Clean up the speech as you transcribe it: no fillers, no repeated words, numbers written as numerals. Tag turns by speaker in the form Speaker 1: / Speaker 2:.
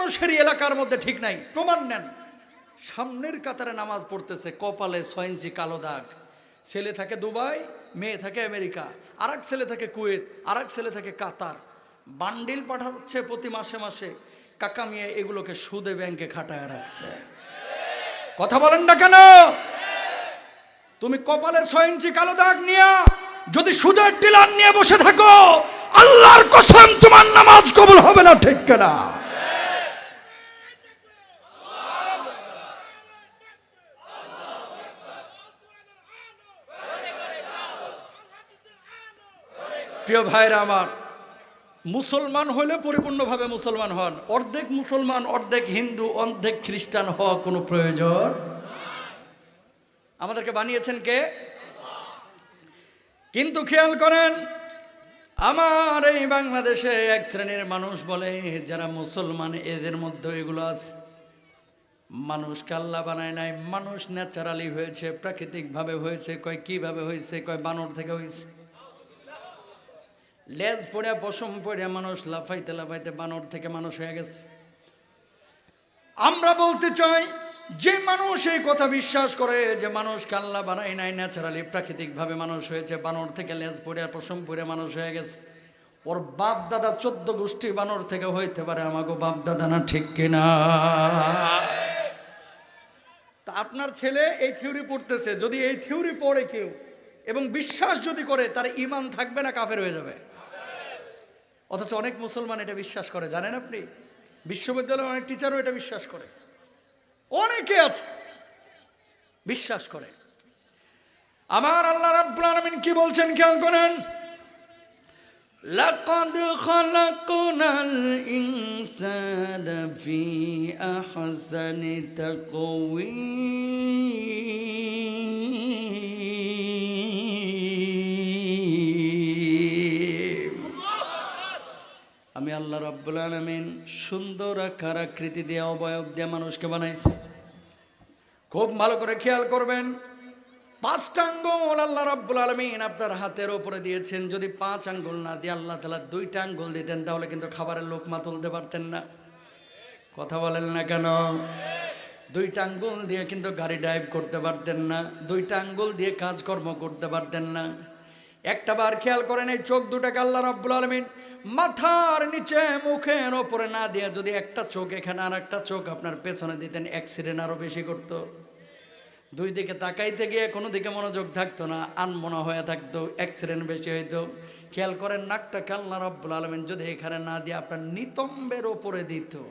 Speaker 1: মানুষেরই এলাকার মধ্যে ঠিক নাই। প্রমাণ নেন, সামনের কাতারে নামাজ পড়তেছে, কপালে 6 ইঞ্চি কালো দাগ। ছেলে থাকে দুবাই, মেয়ে থাকে আমেরিকা, আর এক ছেলে থাকে কুয়েত, আর এক ছেলে থাকে কাতার। বান্ডিল পাঠাচ্ছে প্রতি মাসে মাসে। কাকা মিয়া এগুলোকে সুদে ব্যাংকে খাটায় রাখছে। কথা বলেন না কেন? তুমি কপালে 6 ইঞ্চি কালো দাগ নিয়ে যদি সুদের ডিলার নিয়ে বসে থাকো, আল্লাহর কসম তোমার নামাজ কবুল হবে না। ঠিক কিনা? প্রিয় ভাইরা আমার, মুসলমান হলে পরিপূর্ণভাবে মুসলমান হন। অর্ধেক মুসলমান, অর্ধেক হিন্দু, অর্ধেক খ্রিস্টান হওয়া কোনো প্রয়োজন। আমাদেরকে বানিয়েছেন কে? কিন্তু খেয়াল করেন, আমার এই বাংলাদেশে এক শ্রেণীর মানুষ বলে যারা মুসলমান, এদের মধ্যে এগুলো আছে। মানুষকে আল্লাহ বানায় নাই, মানুষ ন্যাচারালি হয়েছে, প্রাকৃতিকভাবে হয়েছে। কয় কিভাবে হয়েছে? কয় বানর থেকে হয়েছে। লেজ পড়ে পশম পড়ে মানুষ লাফাইতে লাফাইতে বানর থেকে মানুষ হয়ে গেছে। আমরা বলতে চাই, যে মানুষ এই কথা বিশ্বাস করে যে মানুষকে আল্লাহ বানায় নাই, ন্যাচারালি প্রাকৃতিকভাবে মানুষ হয়েছে, বানর থেকে লেজ পড়ে পশম পড়ে মানুষ হয়ে গেছে, ওর বাপ দাদা 14 গোষ্ঠী বানর থেকে হইতে পারে, আমাকে বাপ দাদা না। ঠিক কিনা? তা আপনার ছেলে এই থিওরি পড়তেছে, যদি এই থিওরি পড়ে কেউ এবং বিশ্বাস যদি করে, তার ঈমান থাকবে না কাফের হয়ে যাবে। অথচ অনেক মুসলমান এটা বিশ্বাস করে, জানেন আপনি? বিশ্ববিদ্যালয়ের অনেক টিচারও এটা বিশ্বাস করে, অনেকে আছে বিশ্বাস করে। আমার আল্লাহ রাব্বুল আলামিন কি বলছেন খেয়াল করেন, লাকাদ খালাকনাল ইনসানা ফি আহসানি তাকওয়ীম। আমি আল্লাহ রাব্বুল আলামিন সুন্দর আকার আকৃতি দিয়ে, অবয়ব দিয়ে মানুষকে বানাইছি। খুব ভালো করে খেয়াল করবেন, 5টা আঙ্গুল আল্লাহ রাব্বুল আলামিন আপনার হাতের উপরে দিয়েছেন। যদি 5 আঙ্গুল না দিয়ে আল্লাহ তাআলা 2টা আঙ্গুল দিতেন, তাহলে কিন্তু খাবারের লোকমা তুলতে পারতেন না। কথা বলেন না কেন? 2টা আঙ্গুল দিয়ে কিন্তু গাড়ি ড্রাইভ করতে পারতেন না, 2টা আঙ্গুল দিয়ে কাজকর্ম করতে পারতেন না। একটা বার খেয়াল করেন, এই চোখ দুটাকে আল্লাহ রাব্বুল আলামিন মাথার নিচে মুখের ওপরে না দিয়ে যদি একটা চোখ এখানে আর একটা চোখ আপনার পেছনে দিতেন, অ্যাক্সিডেন্ট আরো বেশি করতো। 2 দিকে তাকাইতে গিয়ে কোনো দিকে মনোযোগ থাকতো না, আনমনা হয়ে থাকতো, অ্যাক্সিডেন্ট বেশি হইতো। খেয়াল করেন, নাকটাকে আল্লাহ রাব্বুল আলামিন যদি এখানে না দিয়ে আপনার নিতম্বের ওপরে দিত,